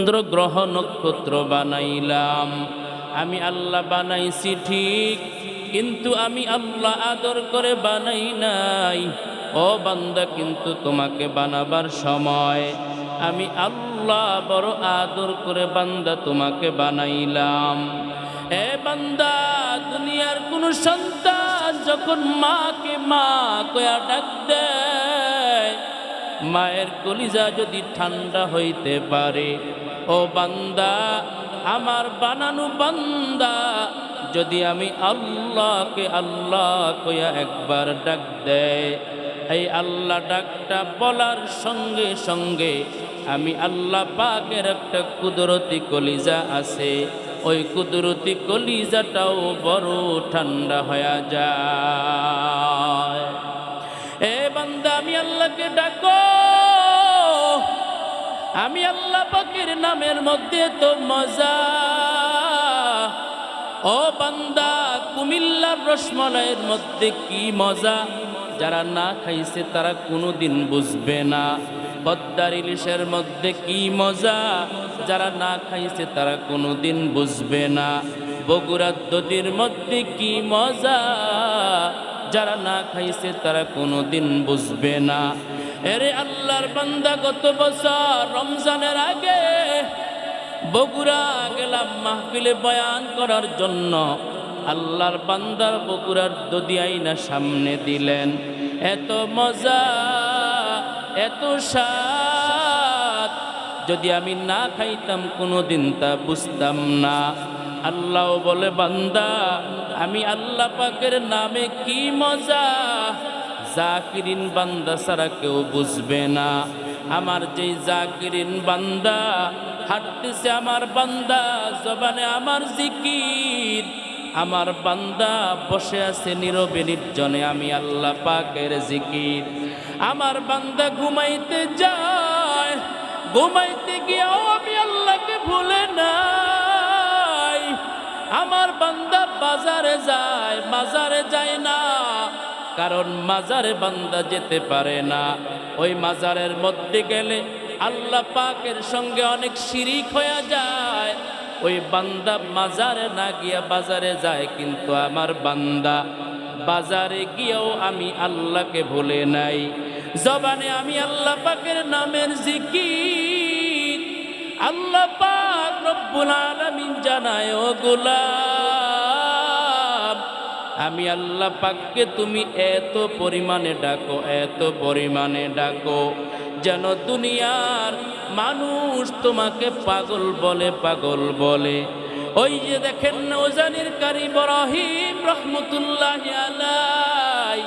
চন্দ্র গ্রহ নক্ষত্র বানাইলাম। আমি আল্লাহ বানাইছি ঠিক, কিন্তু আমি আল্লাহ আদর করে বানাই নাই। ও বান্দা, কিন্তু তোমাকে বানাবার সময় আমি আল্লাহ বড় আদর করে বান্দা তোমাকে বানাইলাম। এ বান্দা, দুনিয়ার কোন সন্তান যখন মাকে মা কয়া ডাক দেয়, মায়ের কলিজা যদি ঠান্ডা হইতে পারে, ও বান্দা, আমার বানানো বান্দা যদি আমি আল্লাহকে আল্লাহ কয়া একবার ডাক দেয়, এই আল্লাহ ডাকটা বলার সঙ্গে সঙ্গে আমি আল্লাহ পাকের একটা কুদরতি কলিজা আছে, ওই কুদরতি কলিজাটাও বড় ঠান্ডা হয়ে যায়। এ বান্দা, আমি আল্লাহকে ডাকো। আমি আল্লাহ পাকের নামের মধ্যে তো মজা। ও বান্দা, কুমিল্লার রসমলাইয়ের মধ্যে কি মজা, যারা না খাইছে তারা কোনোদিন বুঝবে না। পদ্মার ইলিশের মধ্যে কি মজা, যারা না খাইছে তারা কোনোদিন বুঝবে না। বগুড়ার দধির মধ্যে কি মজা, যারা না খাইছে তারা কোনোদিন বুঝবে না। এরে আল্লাহর বান্দা, গত বছর রমজানের আগে বগুড়া গেলাম মাহফিলে বয়ান করার জন্য। আল্লাহর বান্দার বগুড়ার দধি আইনা সামনে দিলেন। এত মজা, এত স্বাদ, যদি আমি না খাইতাম কোনোদিন তা বুঝতাম না। আল্লাহ বলে, বান্দা, আমি আল্লাহ পাকের নামে কি মজা, জাকিরিন বান্দা ছাড়া কেউ বুঝবে না। আমার যেই জাকিরিন বান্দা হাঁটতেছে, আমার বান্দা জবানে আমার জিকির, আমার বান্দা বসে আছে নীরবে নির্জনে, আমি আল্লাহ পাকের জিকির। আমার বান্দা ঘুমাইতে যায়, ঘুমাইতে গিয়েও আমি আল্লাহকে ভুলে নাই। আমার বান্দা বাজারে যায়, মাজারে যায় না, কারণ মাজারে বান্দা যেতে পারে না। ওই মাজারের মধ্যে গেলে আল্লাহ পাকের সঙ্গে অনেক শিরিক হয়ে যায়। ওই বান্দা মাজারে না গিয়া বাজারে যায়, কিন্তু আমার বান্দা বাজারে গিয়েও আমি আল্লাহকে ভুলে নাই। জবানে আমি আল্লাহ পাকের নামের জিকির। আল্লাহ পাক রব্বুল আলামিন জানায়, ও গোলাম, আমি আল্লাহ পাককে তুমি এত পরিমাণে ডাকো, এত পরিমাণে ডাকো, যেন দুনিয়ার মানুষ তোমাকে পাগল বলে, পাগল বলে। ওই যে দেখেন নৌজানির কারি ইব্রাহিম রহমতুল্লাহি আলাইহি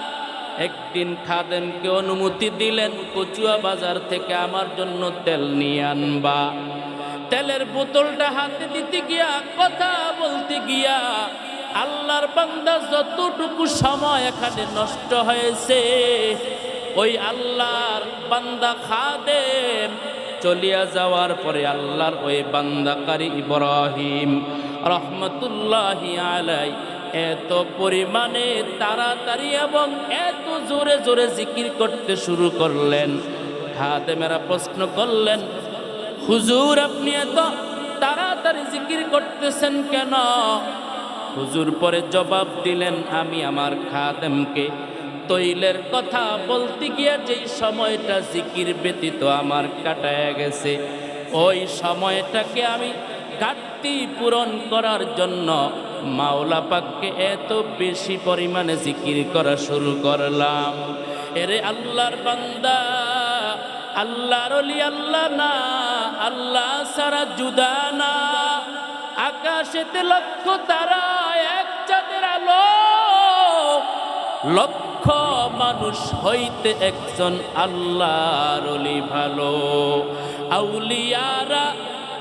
একদিন খাদেমকে অনুমতি দিলেন, কচুয়া বাজার থেকে আমার জন্য তেল নিয়ে আনবা। তেলের বোতলটা হাতে দিতে গিয়া, কথা বলতে গিয়া আল্লাহর বান্দা যতটুকু সময় এখানে নষ্ট হয়েছে, ওই আল্লাহর বান্দা খাদেম চলিয়া যাওয়ার পরে আল্লাহর ওই বান্দা কারি ইব্রাহিম রহমতুল্লাহি আলাইহি এত পরিমাণে তাড়াতাড়ি এবং এত জোরে জোরে জিকির করতে শুরু করলেন। খাদেমেরা প্রশ্ন করলেন, হুজুর, আপনি এত তাড়াতাড়ি জিকির করতেছেন কেন? হুজুর পরে জবাব দিলেন, আমি আমার খাদেমকে তৈলের কথা বলতে গিয়ে যেই সময়টা জিকির ব্যতীত আমার কাটায় গেছে, ওই সময়টাকে আমি ঘাটতি পূরণ করার জন্য মাওলা পাককে এত বেশি পরিমাণে জিকির করা শুরু করলাম। এরে আল্লাহর বান্দা, আল্লাহর ওলি আল্লাহ না, আল্লাহ সারা জুদা না। আকাশেতে লক্ষ তারা, এক চাঁদের আলো, লক্ষ মানুষ হইতে একজন আল্লাহর ওলি ভালো। আউলিয়ারা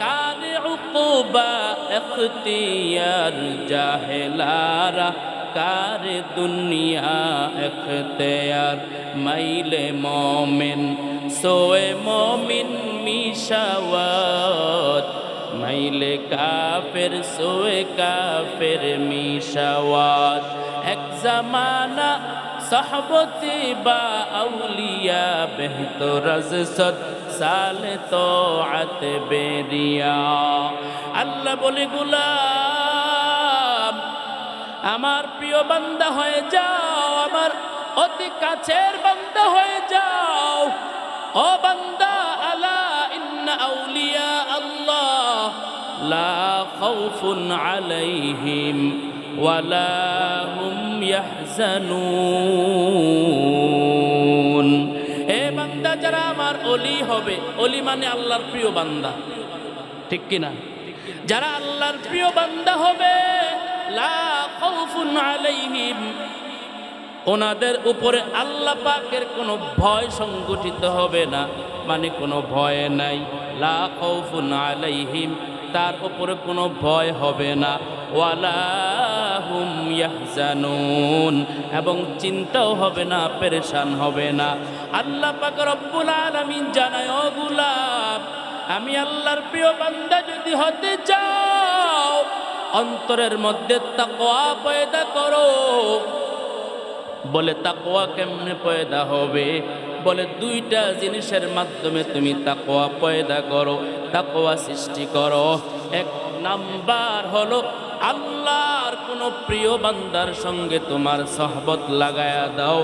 কারে উকুবা ইখতিয়ার, জাহেলারা কারে দুনিয়া ইখতিয়ার। মাইলে মোমিন সোয়ে মোমিন মিশাওয়াত, মাইলে কাফের সোয়ে কাফের মিশাওয়াত। এক জামানা সহবতি বা আউলিয়া বেহতর আজ সদ সালে তোআত বেরিয়া। আল্লাহ বলে গোলাম আমার প্রিয় বান্দা হয়ে যাও, আমার অতি কাছের বান্দা হয়ে যাও। ও বান্দা আলা ইন্না আউলিয়া আল্লাহ লা খাউফুন আলাইহিম ওয়ালা হুম ইয়াহজানুন। এ বান্দা যারা আমার ওলি হবে, ওলি মানে আল্লাহর প্রিয় বান্দা, ঠিক কিনা? যারা আল্লাহর প্রিয় বান্দা হবে লা খাউফুন আলাইহিম, ওনাদের উপরে আল্লাহ পাকের কোনো ভয় সংগঠিত হবে না, মানে কোনো ভয় নাই। লা খাউফুন আলাইহিম, তার উপরে কোনো ভয় হবে না। ওয়ালা হুম ইয়াহজানুন, এবং চিন্তাও হবে না, পেরেশান হবে না। আল্লাহ পাক রব্বুল আলামিন জানায়, ও গোলাম আমি আল্লাহর প্রিয় বান্দা যদি হতে চাও অন্তরের মধ্যে তাকওয়া পয়দা করো। বলে তাকওয়া কেমনে পয়দা হবে? বলে দুইটা জিনিসের মাধ্যমে তুমি তাকওয়া পয়দা করো, তাকওয়া সৃষ্টি করো। এক নাম্বার হলো আল্লাহর কোনো প্রিয় বান্দার সঙ্গে তোমার সহবত লাগায়া দাও,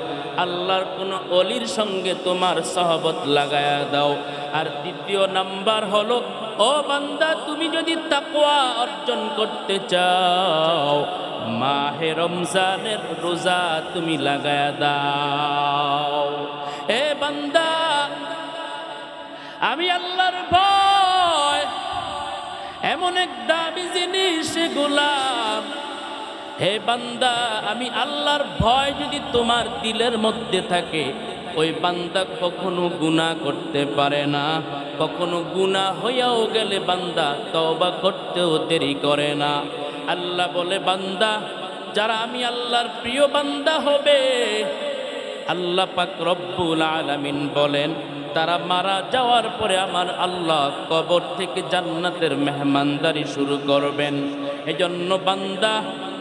আল্লাহর কোনো অলির সঙ্গে তোমার সহবত লাগায়া দাও। আর দ্বিতীয় নাম্বার হলো, ও বান্দা তুমি যদি তাকওয়া অর্জন করতে চাও মাহে রমজানের রোজা তুমি লাগায়া দাও। এ বান্দা আমি আল্লাহর ভয় এমন এক দামি জিনিস গোলাম। হে বান্দা আমি আল্লাহর ভয় যদি তোমার দিলের মধ্যে থাকে, ওই বান্দা কখনো গুনাহ করতে পারে না। কখনো গুনাহ হইয়াও গেলে বান্দা তওবা করতেও দেরি করে না। আল্লাহ বলে বান্দা যারা আমি আল্লাহর প্রিয় বান্দা হবে, আল্লাহ পাক রব্বুল আলামিন বলেন তারা মারা যাওয়ার পরে আমার আল্লাহ কবর থেকে জান্নাতের মেহমানদারি শুরু করবেন। এজন্য বান্দা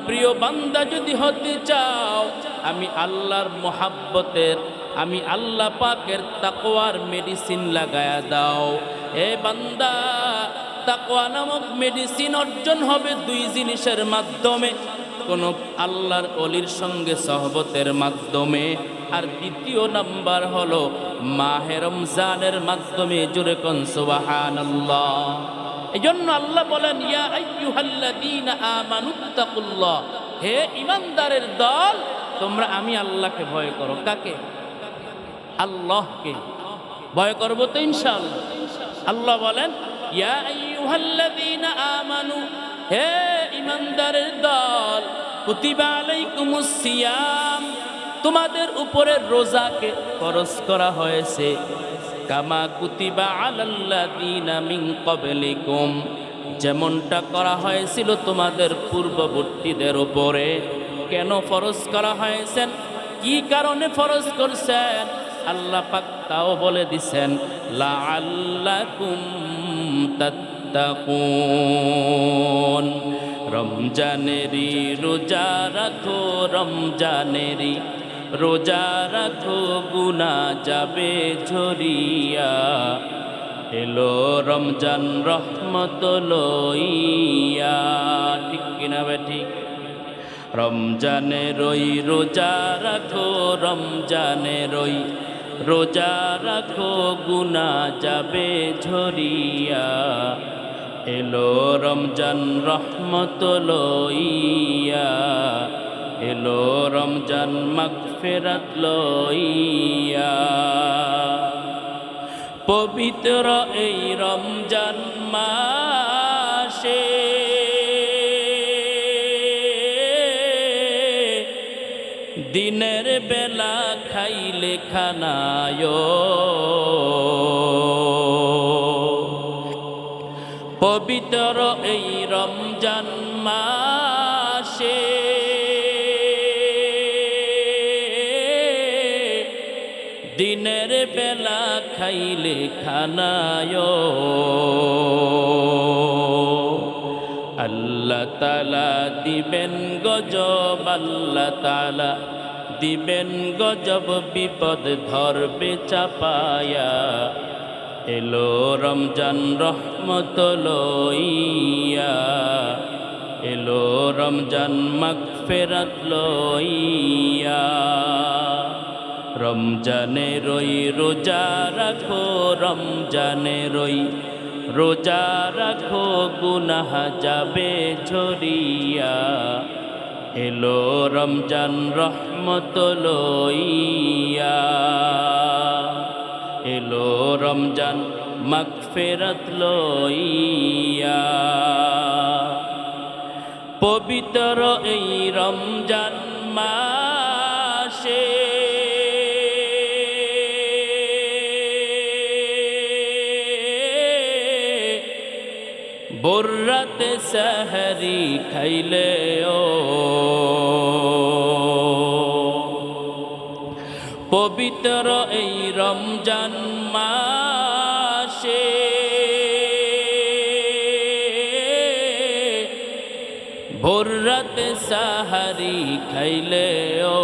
প্রিয় বান্দা যদি হতে চাও আমি আল্লাহর মোহাব্বতের, আমি আল্লাহ পাকের তাকওয়ার মেডিসিন লাগায়া দাও। এ বান্দা তাকওয়া নামক মেডিসিন অর্জন হবে দুই জিনিসের মাধ্যমে, কোন আল্লাহর ওলির সঙ্গে সহবতের মাধ্যমে, আর দ্বিতীয় নাম্বার হলো মাহে রমজানের মাধ্যমে। জোরে কোন সুবহানাল্লাহ। এজন্য আল্লাহ বলেন ইয়া আইয়ুহাল্লাযীনা আমানুত্তাকুল্লাহ, হে ঈমানদারের দল তোমরা আমি আল্লাহকে ভয় করো। কাকে? আল্লাহকে ভয় করব তো ইনশাআল্লাহ। আল্লাহ বলেন ইয়া আইয়ুহাল্লাযীনা আমানু, হে ঈমানদারের দল, কুতিবা আলাইকুমুস সিয়াম, তোমাদের উপরে রোজাকে ফরজ করা হয়েছে। কামা কুতিবা আলাল্লাযীনা মিন ক্বাবলিকুম, যেমনটা করা হয়েছিল তোমাদের পূর্ববর্তীদের উপরে। কেন ফরজ করা হয়েছে, কি কারণে ফরজ করছেন আল্লাহ পাক তাও বলে দিছেন, লাআল্লাকুম তাত্তাকুন। রমজানেরই রোজা রাখো, রমজানেরই রোজা রাখো, গুনাহ যাবে ঝরিয়া। এলো রমজান রহমত লইয়া, ঠিক কিনা বে ঠিক? রমজানের ওই রোজা রাখো, রমজানের ওই রোজা রাখো, গুনাহ যাবে ঝরিয়া। এলো রমজান রহমত লইয়া, এলো রমজান মাগফিরাত লইয়া। পবিত্র এই রমজান মাসে দিনের বেলা খাইলে খানায়, পবিত্র এই রমজান মাসে দিনের বেলা খাইলে খানায়। আল্লাহ তাআলা দিবেন গজব, আল্লাহ তাআলা দিবেন গজব, বিপদ ধরবে চাপায়া। এলো রমজান রহমত লইয়া, এলো রমজান মাগফিরাত লইয়া। রমজানে রই রোজা রাখো, রমজানে রই রোজা রাখো, গুনাহ যাবে ঝরিয়া। এলো রমজান রহমত লইয়া, এলো রমজান মাগফিরাত লইয়া। পবিত্র এই রমজান মাসে বর্রাতে সাহরি খাইলে ও পবিত্র এই রমজান মাসে ভোররাতে সাহারি খাইলে ও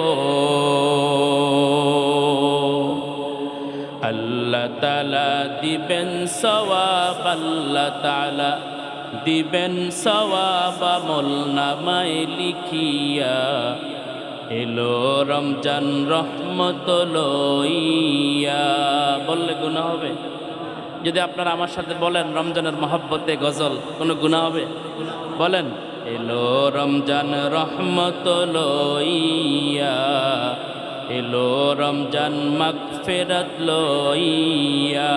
আল্লাহ তাআলা দিবেন সওয়াব, আল্লাহ তাআলা দিবেন সওয়াব আমল নামায় লিখিয়া। এলো রমজান রহমত লইয়া। বললে গুনাহ হবে? যদি আপনারা আমার সাথে বলেন রমজানের মহব্বতে গজল, কোনো গুনাহ হবে? বলেন, এলো রমজান রহমত লইয়া, এলো রমজান মাগফিরাত লইয়া।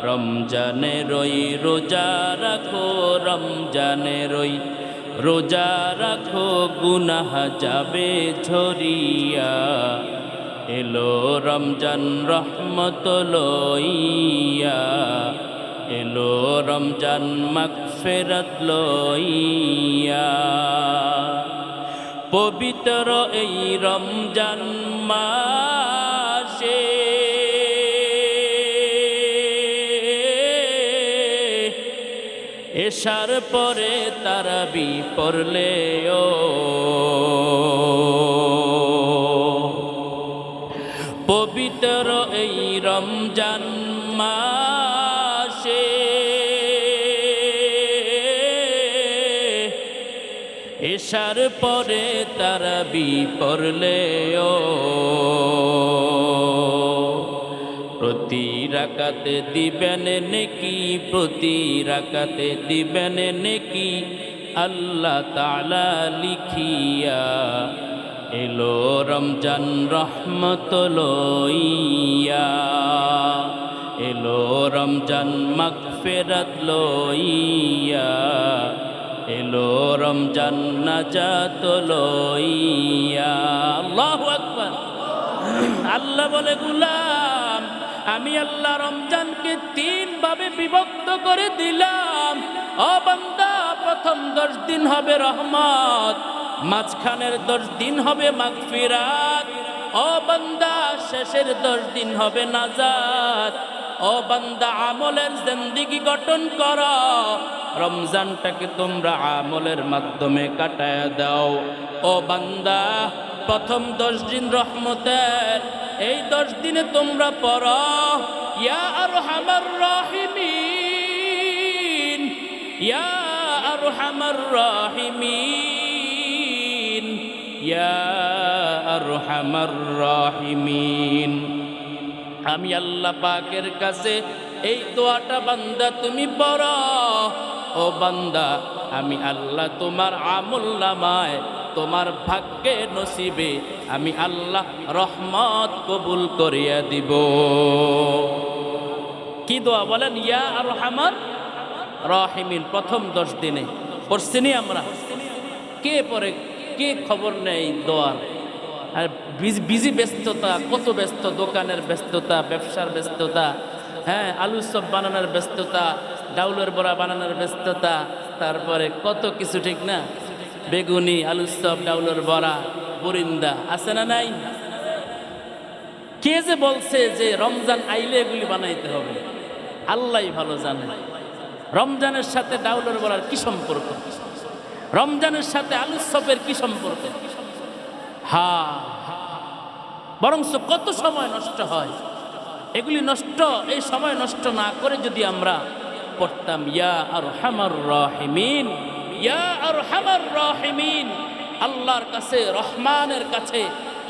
রমজানে রই রোজা রাখো, রমজানে রই রোজা রাখো, গুনাহ যাবে ঝরিয়া। এলো রমজান রহমত লইয়া, এলো রমজান মাগফিরাত লইয়া। পবিত্র এই রমজান মাসে এশার পরে তারাবি পড়লে ও পবিত্র এই রমজান মাসে এশার পরে তারাবি পড়লে ও প্রতি রাকাতে দিবেন নেকি, প্রতি রাকাতে দিবেন নেকি, আল্লাহ তাআলা লিখিয়া। এলো রমজান রহমত লইয়া, এলো রমজান মাগফিরাত লইয়া, এলো রমজান নাজাত লইয়া। আল্লাহু আকবার। আল্লাহ বলে, গোলাম আমি আল্লাহ রমজানকে 3 ভাবে বিভক্ত করে দিলাম। ও বান্দা, প্রথম 10 দিন হবে রহমত, মাঝখানের 10 দিন হবে মাগফিরাত। ও বান্দা, শেষের 10 দিন হবে নাজাত। ও বান্দা, আমলের জিন্দেগি গঠন করো, রমজানটাকে তোমরা আমলের মাধ্যমে কাটায় দাও। ও বান্দা, প্রথম 10 দিন রহমতের, এই 10 দিনে তোমরা পড়ো ইয়া আরহামার রাহিমিন, ইয়া আরহামার রাহিমিন, ইয়া আরহামার রাহিমিন। আমি আল্লাহ পাকের কাছে এই দোয়াটা বান্দা তুমি পড়ো। ও বান্দা, আমি আল্লাহ তোমার আমলনামায়, তোমার ভাগ্যে নসিবে আমি আল্লাহ রহমত কবুল করিয়া দিব। কি দোয়া বলেন? ইয়া আরহামার রাহিমিন। প্রথম 10 দিনে পড়ছিনি আমরা? কে পড়ে? কে খবর নেই দোয়ার? আর বিজি ব্যস্ততা, কত ব্যস্ত, দোকানের ব্যস্ততা, ব্যবসার ব্যস্ততা, হ্যাঁ, আলু চপ বানানোর ব্যস্ততা, ডাউলের বড়া বানানোর ব্যস্ততা, তারপরে কত কিছু, ঠিক না? বেগুনি, আলু চপ, ডাউলের বড়া, বরিন্দা আছে না নাই? কে যে বলছে যে রমজান আইলে এগুলি বানাইতে হবে? আল্লাহই ভালো জানে। রমজানের সাথে ডাউলের বড়ার কি সম্পর্ক? রমজানের সাথে আলু চপের কি সম্পর্ক? বরঞ্চ কত সময় নষ্ট হয়। এগুলি নষ্ট, এই সময় নষ্ট না করে যদি আমরা পড়তাম ইয়া আরহামার রাহিমিন, ইয়া আরহামার রাহিমিন, আল্লাহর কাছে, রহমানের কাছে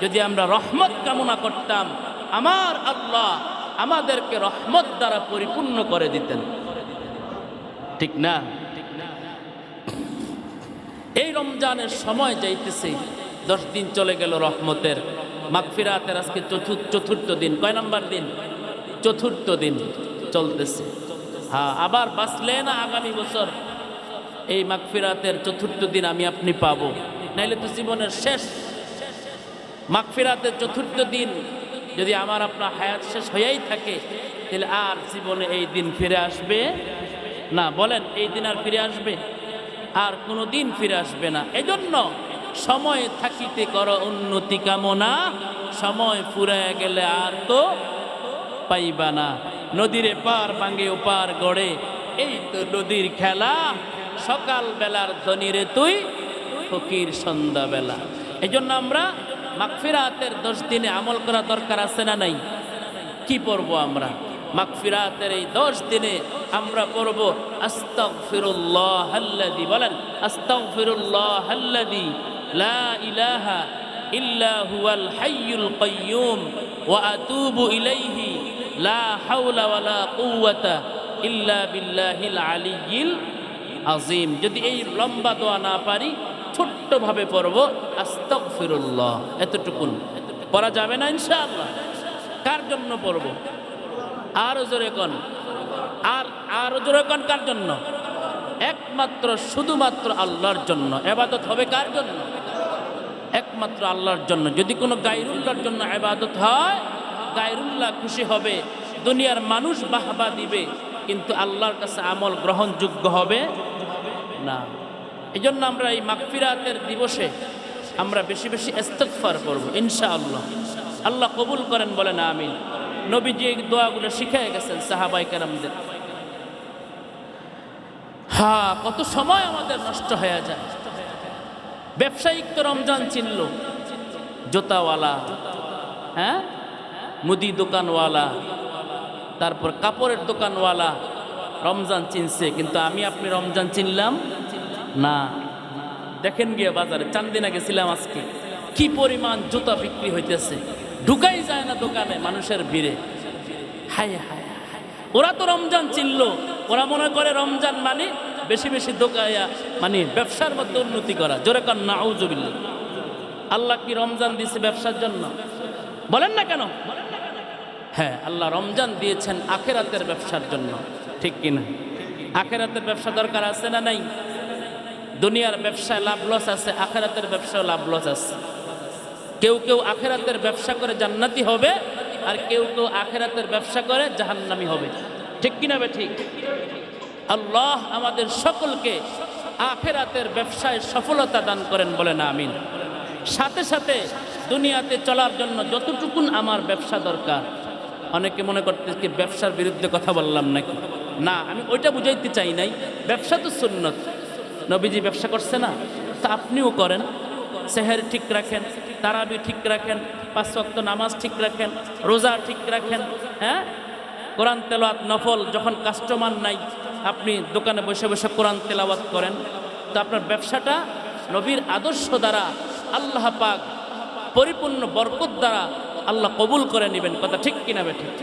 যদি আমরা রহমত কামনা করতাম, আমার আল্লাহ আমাদেরকে রহমত দ্বারা পরিপূর্ণ করে দিতেন। ঠিক না? এই রমজানের সময় যাইতেছে, 10 দিন চলে গেল রহমতের, মাগফিরাতের আজকে চতুর্থ দিন। কয় নাম্বার দিন? চতুর্থ দিন চলতেছে। হ্যাঁ, আবার বাঁচলে না আগামী বছর এই মাগফিরাতের চতুর্থ দিন আমি আপনি পাবো, নাইলে তো জীবনের শেষ। মাগফিরাতের চতুর্থ দিন যদি আমার আপনার হায়াত শেষ হয়েই থাকে, তাহলে আর জীবনে এই দিন ফিরে আসবে না। বলেন, এই দিন আর ফিরে আসবে? আর কোনো দিন ফিরে আসবে না। এজন্য সময় থাকিতে করো উন্নতি কামনা, সময় ফুরায় গেলে আর তো পাইবা না। নদীর এপার ভাঙে ওপার গড়ে, এই তো নদীর খেলা, সকাল বেলার ধনীরে তুই ফকির সন্ধ্যাবেলা। এই জন্য আমরা মাগফিরাতের 10 দিনে আমল করা দরকার আছে না নাই? কি পড়বো আমরা মাগফিরাতের এই 10 দিনে? আমরা পড়বো আস্তাগফিরুল্লাহাল্লাযী, বলেন আস্তাগফিরুল্লাহাল্লাযী লা ইলাহা ইল্লা হুয়াল হাইয়ুল কাইয়্যুম ওয়া আতুবু ইলাইহি লা হাওলা ওয়ালা কুওয়াতা ইল্লা বিল্লাহিল আলিয়্যিল আযীম। যদি এই লম্বা দোয়া না পারি, ছোট্টভাবে পড়বো আস্তাগফিরুল্লাহ, এতটুকুন পড়া যাবে না ইনশাআল্লাহ? কার জন্য পড়বো? আরো জোরে কোন, আরো জোরে কোন, কার জন্য? একমাত্র শুধুমাত্র আল্লাহর জন্য। ইবাদত হবে কার জন্য? একমাত্র আল্লাহর জন্য। যদি কোনো গায়রুল্লাহর জন্য ইবাদত হয়, গায়রুল্লাহ খুশি হবে, দুনিয়ার মানুষ বাহবা দিবে, কিন্তু আল্লাহর কাছে আমল গ্রহণযোগ্য হবে না। এই জন্য আমরা এই মাগফিরাতের দিবসে আমরা বেশি বেশি ইস্তিগফার করব ইনশাআল্লাহ। আল্লাহ কবুল করেন, বলেন আমিন। নবীজি এই দোয়াগুলো শিখিয়ে গেছেন সাহাবায়ে কেরামদের। হ্যাঁ, কত সময় আমাদের নষ্ট হয়ে যায়। ব্যবসায়িক তো রমজান চিনল, জুতাওয়ালা, হ্যাঁ, মুদি দোকানওয়ালা, তারপর কাপড়ের দোকানওয়ালা রমজান চিনছে, কিন্তু আমি আপনি রমজান চিনলাম না। দেখেন গিয়ে বাজারে, চান্দিনা গেছিলাম আজকে, কি পরিমাণ জুতা বিক্রি হইতেছে, ঢুকাই যায় না দোকানে মানুষের ভিড়ে। হায় হায়, ওরা তো রমজান চিনলো, ওরা মনে করে রমজান মানে বেশি বেশি দোকায়া, মানে ব্যবসার মধ্যে উন্নতি করা। জোরে কান নাউজুবিল্লাহ। আল্লাহ কি রমজান দিয়েছে ব্যবসার জন্য? বলেন না কেন? হ্যাঁ, আল্লাহ রমজান দিয়েছেন আখেরাতের ব্যবসার জন্য। ঠিক কিনা? আখেরাতের ব্যবসা দরকার আছে না নাই? দুনিয়ার ব্যবসায় লাভ লস আছে, আখেরাতের ব্যবসায় লাভ লস আছে। কেউ কেউ আখেরাতের ব্যবসা করে জান্নাতি হবে, আর কেউ কেউ আখেরাতের ব্যবসা করে জাহান্নামী হবে। ঠিক কিনা বে ঠিক? আল্লাহ আমাদের সকলকে আখেরাতের ব্যবসায় সফলতা দান করেন, বলেন আমিন। সাথে সাথে দুনিয়াতে চলার জন্য যতটুকুন আমার ব্যবসা দরকার, অনেকে মনে করতে কি ব্যবসার বিরুদ্ধে কথা বললাম নাকি? না, আমি ওইটা বুঝাইতে চাই নাই। ব্যবসা তো সুন্নত, নবীজি ব্যবসা করছে না, তা আপনিও করেন। সেহের ঠিক রাখেন, তারাবি ঠিক রাখেন, 5 ওয়াক্ত নামাজ ঠিক রাখেন, রোজা ঠিক রাখেন, হ্যাঁ, কোরআন তেলাওয়াত নফল। যখন কাস্টমার নাই, আপনি দোকানে বসে বসে কোরআন তেলাওয়াত করেন। তো আপনার ব্যবসাটা নবীর আদর্শ দ্বারা আল্লাহ পাক পরিপূর্ণ বরকত দ্বারা আল্লাহ কবুল করে নেবেন। কথা ঠিক কিনা বে ঠিক?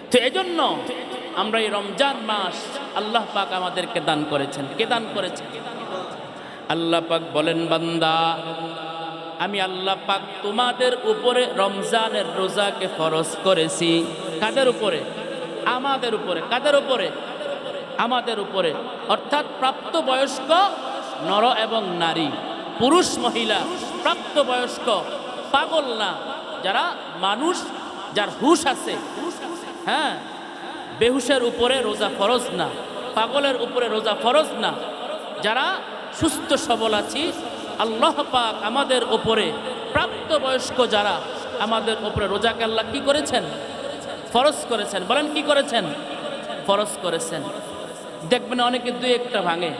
তো এজন্য আমরা এই রমজান মাস আল্লাহ পাক আমাদেরকে দান করেছেন। কে দান করেছেন? আল্লাহ পাক বলেন, বান্দা, আমি আল্লাহ পাক তোমাদের উপরে রমজানের রোজাকে ফরজ করেছি। কাদের উপরে? আমাদের উপরে। কাদের উপরে? আমাদের উপরে। অর্থাৎ প্রাপ্তবয়স্ক নর এবং নারী, পুরুষ মহিলা, প্রাপ্তবয়স্ক, পাগল না, যারা মানুষ, যার হুশ আছে, হ্যাঁ, বেহুশের উপরে রোজা ফরজ না, পাগলের উপরে রোজা ফরজ না। যারা সুস্থ সবল আছি, আল্লাহ পাক আমাদের উপরে, প্রাপ্তবয়স্ক যারা, আমাদের উপরে রোজাকে আল্লাহ কি করেছেন? ফরজ করেছেন। বলেন কি করেছেন? ফরজ করেছেন। দেখবেন অনেকে 2-1টা ভাঙে,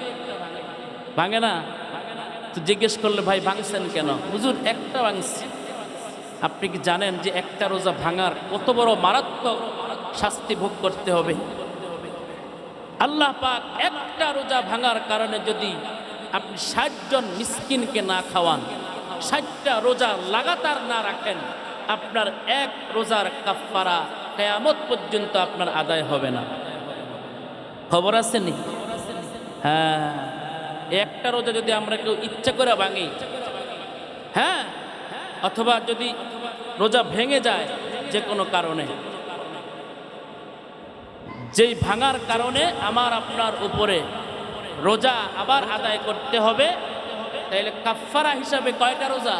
ভাঙে না? তো জিজ্ঞেস করলে, ভাই ভাঙছেন কেন? হুজুর একটা ভাঙছি। আপনি কি জানেন যে একটা রোজা ভাঙার কত বড় মারাত্মক শাস্তি ভোগ করতে হবে? আল্লাহ পাক একটা রোজা ভাঙার কারণে যদি আপনি ৬০ জন মিসকিনকে না খাওয়ান, ৬০টা রোজা লাগাতার না রাখেন, আপনার এক রোজার কাফারা কিয়ামত পর্যন্ত আপনার আদায় হবে না। খবর আছে নি? হ্যাঁ, একটা রোজা যদি আমরা কেউ ইচ্ছা করে ভাঙি, হ্যাঁ, অথবা যদি রোজা ভেঙে যায় যে কোনো কারণে, যেই ভাঙার কারণে আমার আপনার উপরে রোজা আবার আদায় করতে হবে, তাইলে কাফারা হিসাবে কয়টা রোজা?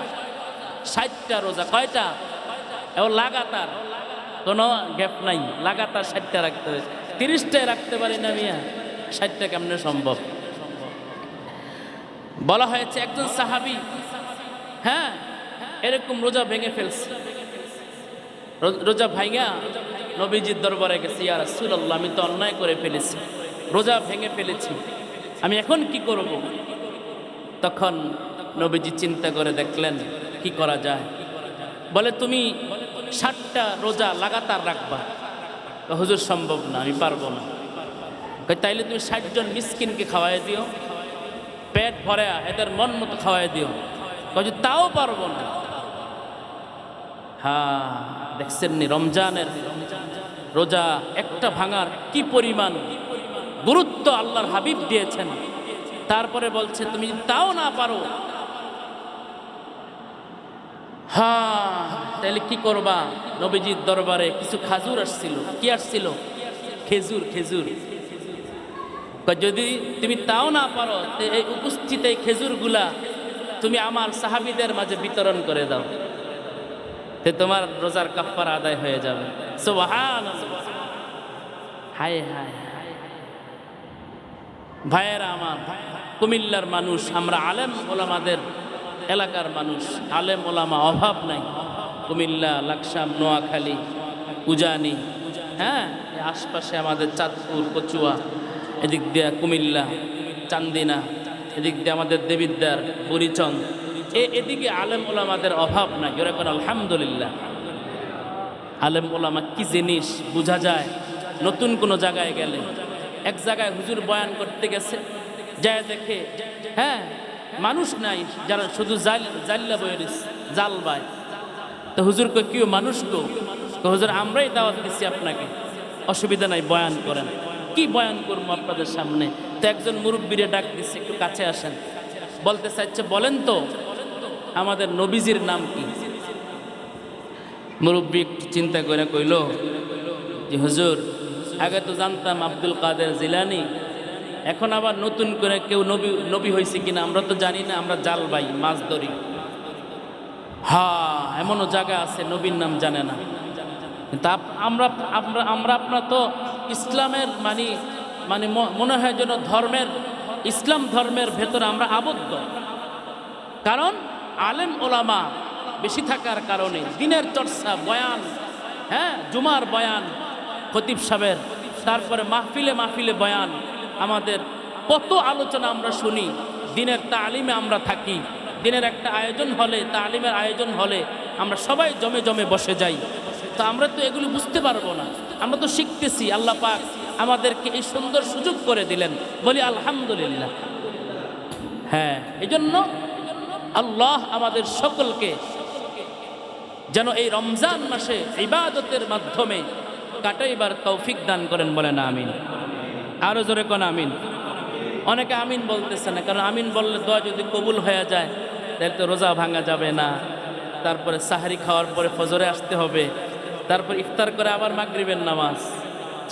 ৬০টা রোজা। কয়টা? এবং লাগাতার, কোনো গ্যাপ নাই, লাগাতার ৬০টা রাখতে হবে। ৩০টায় রাখতে পারি না মিয়া, ৬০টা কেমনে সম্ভব? বলা হয়েছে একজন সাহাবী, হ্যাঁ, এরকম রোজা ভেঙে ফেলছে। রোজা ভাঙা নবীজির দরবারে গেছে, ইয়া রাসূলুল্লাহ, আমি তো অন্যায় করে ফেলেছি, রোজা ভেঙে ফেলেছি, আমি এখন কি করব? তখন নবীজি চিন্তা করে দেখলেন কি করা যায়। বলে, তুমি ৬০টা রোজা লাগাতার রাখবা। হুজুর সম্ভব না, আমি পারবো না। তাইলে তুমি ৬০ জন মিসকিনকে খাওয়াই দিও, পেট ভরে এদের মন মতো খাওয়াই দিও। তাও পারবো না। হ্যাঁ, দেখছেন নি রমজানের রোজা একটা ভাঙার কি পরিমাণ গুরুত্ব আল্লাহর হাবিব দিয়েছেন। তারপরে বলছে তুমি তাও না পারো, হ্যাঁ, তাহলে কি করবা? নবীজির দরবারে কিছু খাজুর আসছিল। কি আসছিল? খেজুর। খেজুর। যদি তুমি তাও না পারো, এই উপস্থিত এই খেজুরগুলা তুমি আমার সাহাবীদের মাঝে বিতরণ করে দাও, তে তোমার রোজার কাফারা আদায় হয়ে যাবে। সুবহানাল্লাহ। হায় হায় ভাইয়েরা আমার, কুমিল্লার মানুষ আমরা, আলেম ওলামাদের এলাকার মানুষ, আলেম ওলামা অভাব নাই। কুমিল্লা, লাকসাম, নোয়াখালী, উজানি, হ্যাঁ, আশপাশে আমাদের চাঁদপুর, কচুয়া, এদিক দিয়ে কুমিল্লা, চান্দিনা, এদিক দিয়ে আমাদের দেবিদ্বার, বুড়িচং, এদিকে আলেম ওলামাদের অভাব নাই। এরকম আলহামদুলিল্লাহ। আলেম ওলামা কি জিনিস বোঝা যায় নতুন কোনো জায়গায় গেলে। এক জায়গায় হুজুর বয়ান করতে গেছে, যায় দেখে, হ্যাঁ, মানুষ নাই, যারা শুধু জাল্লা বইরিস, জাল বায়। তো হুজুর কই, কেউ মানুষ গো? তো হুজুর, আমরাই দাওয়াত দিচ্ছি আপনাকে, অসুবিধা নাই, বয়ান করেন। কি বয়ান করবো আপনাদের সামনে? তো একজন মুরব্বীরে ডাক দিচ্ছে, একটু কাছে আসেন। বলতে চাইছে, বলেন তো আমাদের নবীজির নাম কি? মুরব্বী একটু চিন্তা করে কইল যে হুজুর, আগে তো জানতাম আব্দুল কাদের জিলানি, এখন আবার নতুন করে কেউ নবী হয়েছে কিনা আমরা তো জানি না, আমরা জাল বাই, মাছ ধরি। হ্যাঁ, এমনও জায়গা আছে নবীর নাম জানে না। কিন্তু আমরা আপনার তো ইসলামের মানে মনে হয় যেন ইসলাম ধর্মের ভেতরে আমরা আবদ্ধ। কারণ আলেম ওলামা বেশি থাকার কারণে দিনের চর্চা, বয়ান, হ্যাঁ, জুমার বয়ান, খতিব সাহেবের, তারপরে মাহফিলে বয়ান, আমাদের কত আলোচনা আমরা শুনি। দিনের তালিমে আমরা থাকি, দিনের একটা আয়োজন হলে, তালিমের আয়োজন হলে আমরা সবাই জমে বসে যাই। তো আমরা তো এগুলো বুঝতে পারবো না, আমরা তো শিখতেছি। আল্লাহ পাক আমাদেরকে এই সুন্দর সুযোগ করে দিলেন, বলি আলহামদুলিল্লাহ। হ্যাঁ, এই জন্য আল্লাহ আমাদের সকলকে যেন এই রমজান মাসে ইবাদতের মাধ্যমে কাটাইবার তৌফিক দান করেন, বলেন আমিন। আরো জোরে কোন আমিন। অনেকে আমিন বলতেছে না, কারণ আমিন বললে দোয়া যদি কবুল হয়ে যায় তাহলে তো রোজা ভাঙা যাবে না। তারপরে সাহারি খাওয়ার পরে ফজরে আসতে হবে, তারপর ইফতার করে আবার মাগরিবের নামাজ,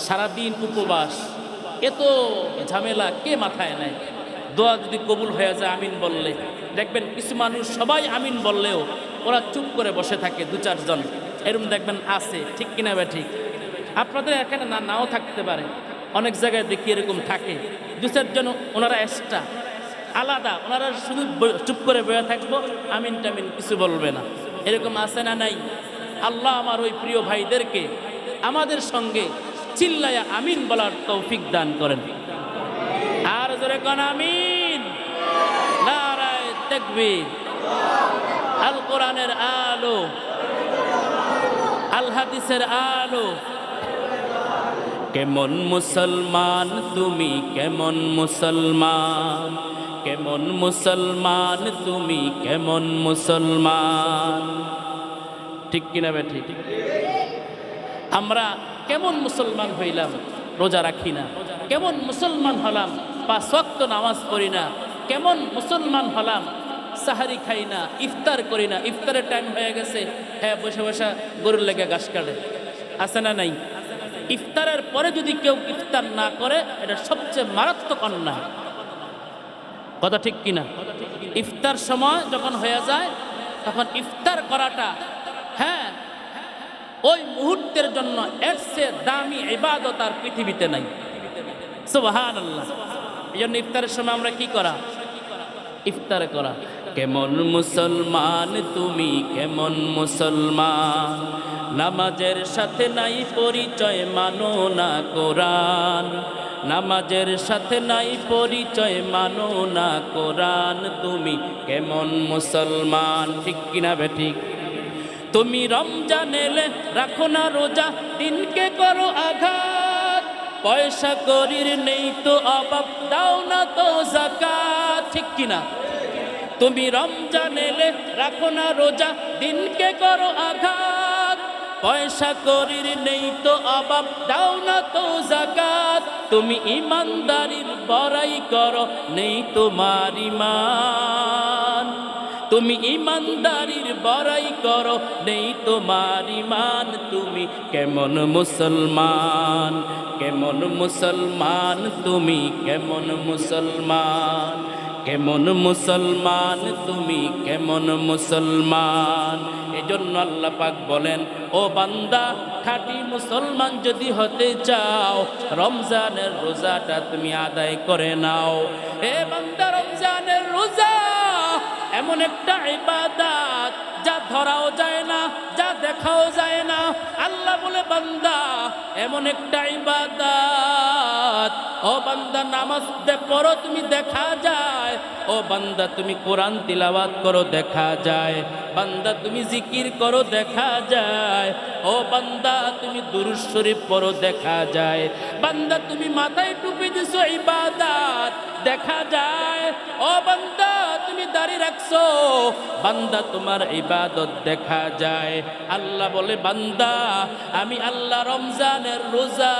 সারাদিন উপবাস, এত ঝামেলা কে মাথায় নেয়? দোয়া যদি কবুল হয়ে যায় আমিন বললে, দেখবেন কিছু মানুষ সবাই আমিন বললেও ওরা চুপ করে বসে থাকে, 2-4 জন এরকম দেখবেন আছে, ঠিক কিনা বা ঠিক? আপনাদের এখানে নাও থাকতে পারে, অনেক জায়গায় দেখি এরকম থাকে। 2-4 জন ওনারা এক্সট্রা আলাদা, ওনারা শুধু চুপ করে বসে থাকবো, আমিন টামিন কিছু বলবে না। এরকম আছে না নাই? আল্লাহ আমার ওই প্রিয় ভাইদেরকে আমাদের সঙ্গে চিল্লায়া আমিন বলার তৌফিক দান করেন। আর জোরে কোন আমিন। নারায়ে তাকবীর। আল কোরআনের আলো আল হাদিসের আলো। কেমন মুসলমান তুমি, কেমন মুসলমান, কেমন মুসলমান তুমি, কেমন মুসলমান। ঠিক কিনা বে ঠিক? আমরা কেমন মুসলমান হইলাম? রোজা রাখি না। কেমন মুসলমান হলাম? 5 ওয়াক্ত নামাজ পড়ি না। কেমন মুসলমান হলাম? সাহারি খাই না, ইফতার করি না। ইফতারের টাইম হয়ে গেছে, হ্যাঁ বসে বসে গরুর লেগে ঘাস কাটে, আছে না নাই? ইফতারের পরে যদি কেউ ইফতার না করে, এটা সবচেয়ে মারাত্মক অন্যায়। কথা ঠিক কিনা? ইফতার সময় যখন হয়ে যায়, তখন ইফতার করাটা, হ্যাঁ, ওই মুহূর্তের জন্য এর চেয়ে দামি ইবাদত আর পৃথিবীতে নাই। সুবহানাল্লাহ। এই জন্য ইফতারের সময় আমরা কি করা? ইফতার করা। কেমন মুসলমান তুমি, কেমন মুসলমান, নামাজের সাথে নাই পরিচয়, মানো না কোরআন। নামাজের সাথে নাই পরিচয়, মানো না কোরআন। তুমি কেমন মুসলমান? ঠিক কিনা বে ঠিক? তুমি রমজান এলে রাখো না রোজা, দিনকে করো আঘাত। পয়সা করির নেই তো অভাব, দাও না তো যাকাত। ঠিক কিনা? তুমি রমজান এলে রাখো না রোজা, দিনকে করো আঘাত। পয়সা করির নেই তো অভাব, দাও না তো যাকাত। তুমি ইমানদারির বড়াই করো, নেই তোমার ঈমান। তুমি ইমানদারির বড়াই করো, নেই তোমার ঈমান। তুমি কেমন মুসলমান, কেমন মুসলমান তুমি, কেমন মুসলমান, কেমন মুসলমান তুমি, কেমন মুসলমান। এজন্য আল্লাহ পাক বলেন, ও বান্দা, খাঁটি মুসলমান যদি হতে চাও, রমজানের রোজাটা তুমি আদায় করে নাও। এ বান্দা, রমজানের রোজা এমন একটা ইবাদত যা ধরাও যায় না, যা দেখাও যায় না। আল্লাহ বলে, বান্দা, এমন একটা ইবাদত, ও বান্দা নামাজ পড়ো, তুমি দেখা যায়। ও বান্দা তুমি কোরআন তিলাওয়াত করো, দেখা যায়। বান্দা তুমি জিকির করো, দেখা যায়। ও বান্দা তুমি দুরূদ শরীফ পড়ো, দেখা যায়। বান্দা তুমি মাথায় টুপি দিছো, ইবাদত দেখা যায়। ও বান্দা তুমি দাড়ি রাখছো, বান্দা তোমার ইবাদত দেখা যায়। আল্লাহ বলে, বান্দা আমি আল্লাহ রমজানের রোজা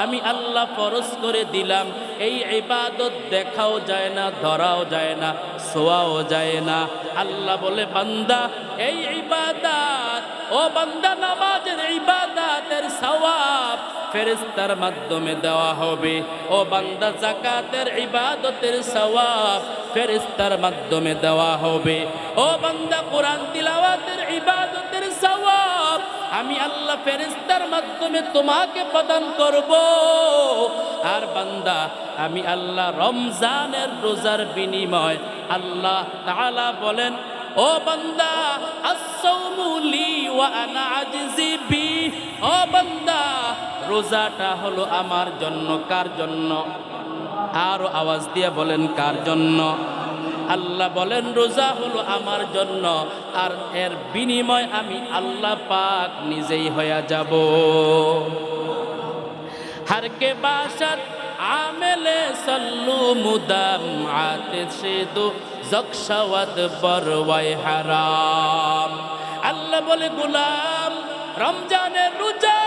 আমি আল্লাহ ফরজ করে দিলাম। এই ইবাদত দেখাও যায় না, ধরাও যায় না, ছোঁয়াও যায় না। আল্লাহ বলে, বান্দা এই ইবাদত, ও বান্দা নামাজের ইবাদতের সওয়াব ফেরেশতার মাধ্যমে দেওয়া হবে। ও বান্দা যাকাতের ইবাদতের সওয়াব ফেরেশতার মাধ্যমে দেওয়া হবে। ও বান্দা কোরআন তিলাওয়াতের ইবাদতের সওয়াব আমি আল্লাহ ফেরেশতার মাধ্যমে তোমাকে প্রদান করব। আর বান্দা আমি আল্লাহ রমজানের রোজার বিনিময় আল্লাহ তাআলা বলেন, ও বান্দা আস-সাওমু লি ওয়া আনা আজজি বি। ও বান্দা রোজাটা হলো আমার জন্য। কার জন্য? আরো আওয়াজ দিয়ে বলেন, কার জন্য? আল্লাহ বলেন, রোজা হলো আমার জন্য, আর এর বিনিময় আমি আল্লাহ পাক নিজেই হয়ে যাব। हर के बाशत आमेले सल्लू मुदम आते से दो जक्षवत बरवाय हराम। अल्लाह बोले, गुलाम रमजाনের রোজা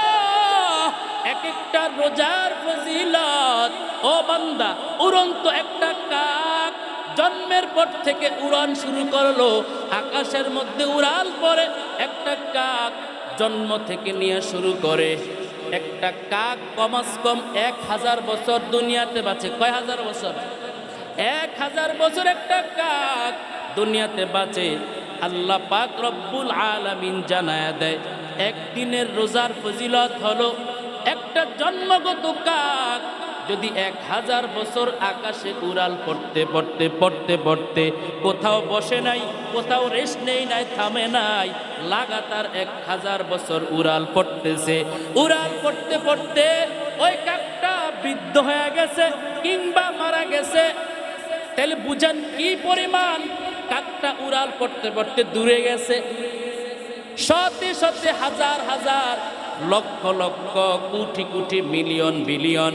এক একটা রোজার ফজিলত। ও বান্দা, উড়ন্ত একটা কাক জন্মের পর থেকে উড়ান শুরু করলো, আকাশের মধ্যে উড়াল পরে একটা কাক জন্ম থেকে নিয়ে শুরু করে। একটা কাক কমাস কম 1000 বছর দুনিয়াতে বাঁচে। কয় হাজার বছর? 1000 বছর একটা কাক দুনিয়াতে বাঁচে। আল্লাহ পাক রব্বুল আলামিন জানায়া দেয়, একদিনের রোজার ফজিলত হলো একটা জন্মগত কাক যদি 1000 বছর আকাশে উড়াল পড়তে পড়তে পড়তে পড়তে কোথাও বসে নাই, কোথাও রেস্ট নেই নাই, থামে নাই, লাগাতার 1000 বছর উড়াল পড়তেছে। উড়াল পড়তে পড়তে ওই কাকটা বৃদ্ধ হয়ে গেছে কিংবা মারা গেছে। তাহলে বুঝেন কি পরিমাণ কাকটা উড়াল পড়তে পড়তে দূরে গেছে। শতে শতে হাজার হাজার লক্ষ লক্ষ কোটি কোটি মিলিয়ন বিলিয়ন